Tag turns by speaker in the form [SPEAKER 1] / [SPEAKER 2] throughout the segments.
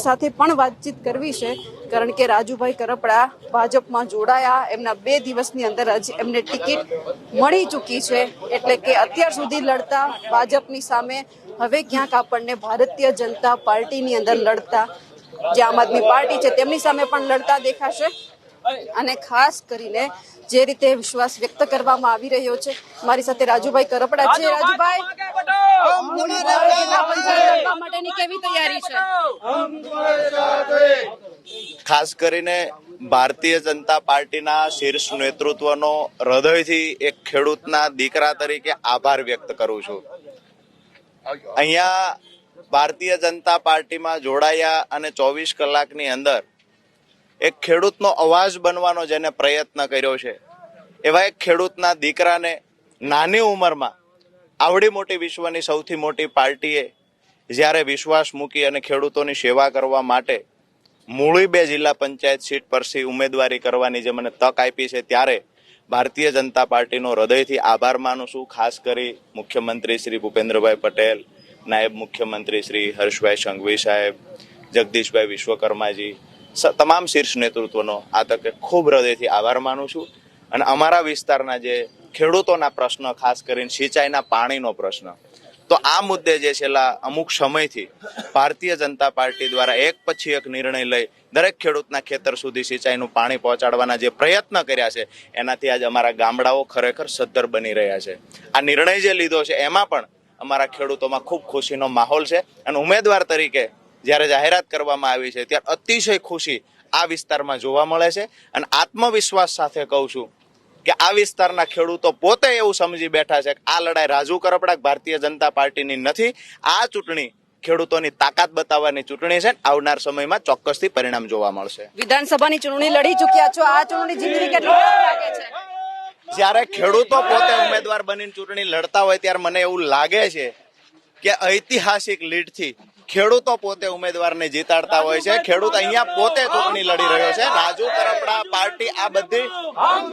[SPEAKER 1] સાથે પણ વાતચીત કરવી છે, કારણ કે રાજુભાઈ કરપડા ભાજપમાં જોડાયા, એમના 2 દિવસની અંદર જ એમને ટિકિટ મળી ચૂકી છે, એટલે કે અત્યાર સુધી લડતા ભાજપની સામે હવે ક્યાંક આપણને ભારતીય જનતા પાર્ટીની અંદર લડતા જે આમ આદમી પાર્ટી છે તેમની સામે પણ લડતા દેખાશે। અને ખાસ કરીને જે રીતે વિશ્વાસ વ્યક્ત કરવામાં આવી રહ્યો છે, મારી સાથે રાજુભાઈ કરપડા છે। રાજુભાઈ, જિલ્લા પંચાયત લડવા માટેની કેવી તૈયારી છે?
[SPEAKER 2] ખાસ કરીને ભારતીય જનતા પાર્ટીના શીર્ષ નેતૃત્વનો હૃદયથી એક ખેડૂતના દીકરા તરીકે આભાર વ્યક્ત કરું છું। અહીંયા ભારતીય જનતા પાર્ટીમાં જોડાયા અને 24 કલાકની અંદર એક ખેડૂતનો અવાજ બનવાનો જેને પ્રયત્ન કર્યો છે, એવા એક ખેડૂતના દીકરાને નાની ઉંમરમાં આવડી મોટી વિશ્વની સૌથી મોટી પાર્ટીએ જ્યારે વિશ્વાસ મૂકી અને ખેડૂતોની સેવા કરવા માટે મૂળી 2 જિલ્લા પંચાયત સીટ પરથી ઉમેદવારી કરવાની જે મને તક આપી છે, ત્યારે ભારતીય જનતા પાર્ટીનો હૃદયથી આભાર માનું છું। ખાસ કરી મુખ્યમંત્રી શ્રી ભૂપેન્દ્રભાઈ પટેલ, નાયબ મુખ્યમંત્રી શ્રી હર્ષભાઈ સંઘવી સાહેબ, જગદીશભાઈ વિશ્વકર્માજી, તમામ શીર્ષ નેતૃત્વનો આ તકે ખૂબ હૃદયથી આભાર માનું છું। અને અમારા વિસ્તારના જે ખેડૂતોના પ્રશ્ન, ખાસ કરીને સિંચાઈના પાણીનો પ્રશ્ન, તો આ મુદ્દે જે છેલ્લા અમુક સમયથી ભારતીય જનતા પાર્ટી દ્વારા એક પછી એક નિર્ણય લઈ દરેક ખેડૂતના ખેતર સુધી સિંચાઈનું પાણી પહોંચાડવાના જે પ્રયત્ન કર્યા છે, એનાથી આજે અમારા ગામડાઓ ખરેખર સદ્ધર બની રહ્યા છે। આ નિર્ણય જે લીધો છે એમાં પણ અમારા ખેડૂતોમાં ખૂબ ખુશીનો માહોલ છે। અને ઉમેદવાર તરીકે જ્યારે જાહેરાત કરવામાં આવી છે ત્યારે અતિશય ખુશી આ વિસ્તારમાં જોવા મળે છે। અને આત્મવિશ્વાસ સાથે કહું છું કે આ વિસ્તારના ખેડૂતો પોતે એવું સમજી બેઠા છે કે આ લડાઈ રાજુ કરપડા ભારતીય જનતા પાર્ટીની નથી, આ ચૂંટણી ખેડૂતોની તાકાત બતાવવાની ચૂંટણી છે। આવનાર સમયમાં ચોક્કસથી પરિણામ જોવા મળશે।
[SPEAKER 1] વિધાનસભાની ચૂંટણી લડી ચૂક્યા છો, આ ચૂંટણી જીતવી કેટલું લાગે છે?
[SPEAKER 2] જ્યારે ખેડૂતો પોતે ઉમેદવાર બનીને ચૂંટણી લડતા હોય ત્યારે મને એવું લાગે છે કે ઐતિહાસિક લીડથી ખેડૂતો પોતે ઉમેદવારને જીતાડતા હોય છે। ખેડૂત અહીંયા પોતે ચૂંટણી લડી રહ્યો છે। રાજુ કરપડા પાર્ટી આ બધી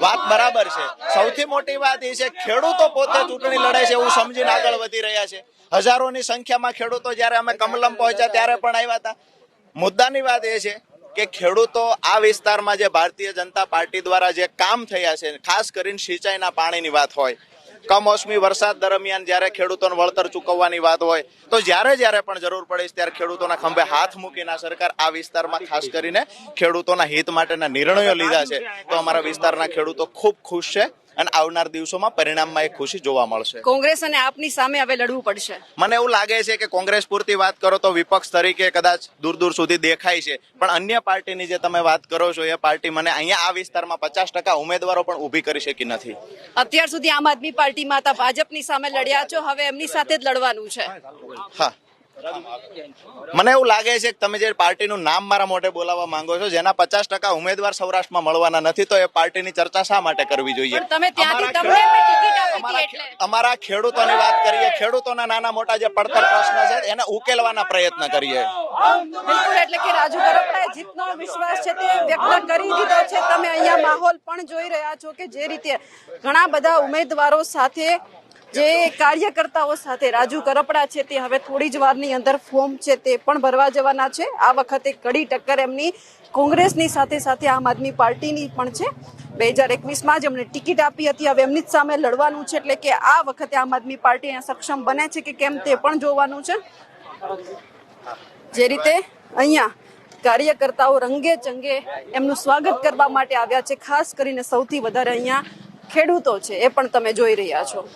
[SPEAKER 2] વાત બરાબર છે, સૌથી મોટી વાત એ છે ખેડૂતો પોતે ચૂંટણી લડે છે એવું સમજીને આગળ વધી રહ્યા છે। હજારોની સંખ્યામાં ખેડૂતો જ્યારે અમે કમલમ પહોંચ્યા ત્યારે પણ આવ્યા હતા। મુદ્દાની વાત એ છે કે ખેડૂતો આ વિસ્તારમાં જે ભારતીય જનતા પાર્ટી દ્વારા જે કામ થયા છે, ખાસ કરીને સિંચાઈના પાણીની વાત હોય, કમોસમી વરસાદ દરમિયાન જ્યારે ખેડૂતોને વળતર ચૂકવવાની વાત હોય, તો જ્યારે પણ જરૂર પડે ત્યારે ખેડૂતોના ખંભે હાથ મૂકીને સરકાર આ વિસ્તારમાં ખાસ કરીને ખેડૂતોના હિત માટેના નિર્ણયો લીધા છે। તો અમારા વિસ્તારના ખેડૂતો ખૂબ ખુશ છે અને આવનાર દિવસોમાં પરિણામમાં એક ખુશી જોવા મળશે।
[SPEAKER 1] કોંગ્રેસ અને આપની સામે હવે લડવું પડશે।
[SPEAKER 2] મને એવું લાગે છે કે કોંગ્રેસ પૂરતી વાત કરો તો વિપક્ષ તરીકે કદાચ દૂર સુધી દેખાય છે, પણ અન્ય પાર્ટીની જે તમે વાત કરો છો એ પાર્ટી મને અહીંયા આ વિસ્તારમાં 50% ઉમેદવારો પણ ઊભી કરી શકી નથી।
[SPEAKER 1] અત્યાર સુધી આમ આદમી પાર્ટીમાં હતા, ભાજપની સામે લડ્યા છો, હવે એમની સાથે જ લડવાનું છે?
[SPEAKER 2] હા, મને એવું લાગે છે કે તમે જે પાર્ટીનું નામ મારા મોઢે બોલાવવા માંગો છો, જેના 50% ઉમેદવાર સૌરાષ્ટ્રમાં મળવાના નથી, તો એ પાર્ટીની ચર્ચા શા માટે કરવી જોઈએ? અમારા ખેડૂતોની વાત કરીએ, ખેડૂતોના નાના મોટા જે પડતર પ્રશ્ન છે એને ઉકેલવાના પ્રયત્ન કરીએ।
[SPEAKER 1] બિલકુલ, એટલે કે રાજુ કરપડાએ જીતનો વિશ્વાસ છે તે વ્યક્ત કરી દીધો છે। તમે અહીંયા માહોલ પણ જોઈ રહ્યા છો કે જે રીતે ઘણા બધા ઉમેદવારો સાથે, જે કાર્યકર્તાઓ સાથે રાજુ કરપડા છે તે હવે થોડી જ વારની અંદર ફોર્મ છે તે પણ ભરવા જવાના છે। આ વખતે કડી ટક્કર એમની કોંગ્રેસની સાથે સાથે આમ આદમી પાર્ટીની પણ છે। 2021માં જ એમને ટિકિટ આપી હતી, હવે એમની જ સામે લડવાનું છે, એટલે કે આ વખતે આમ આદમી પાર્ટી સક્ષમ બને છે કે કેમ તે પણ જોવાનું છે। જે રીતે અહીંયા કાર્યકર્તાઓ રંગે ચંગે એમનું સ્વાગત કરવા માટે આવ્યા છે, ખાસ કરીને સૌથી વધારે અહીંયા ખેડૂતો છે એ પણ તમે જોઈ રહ્યા છો।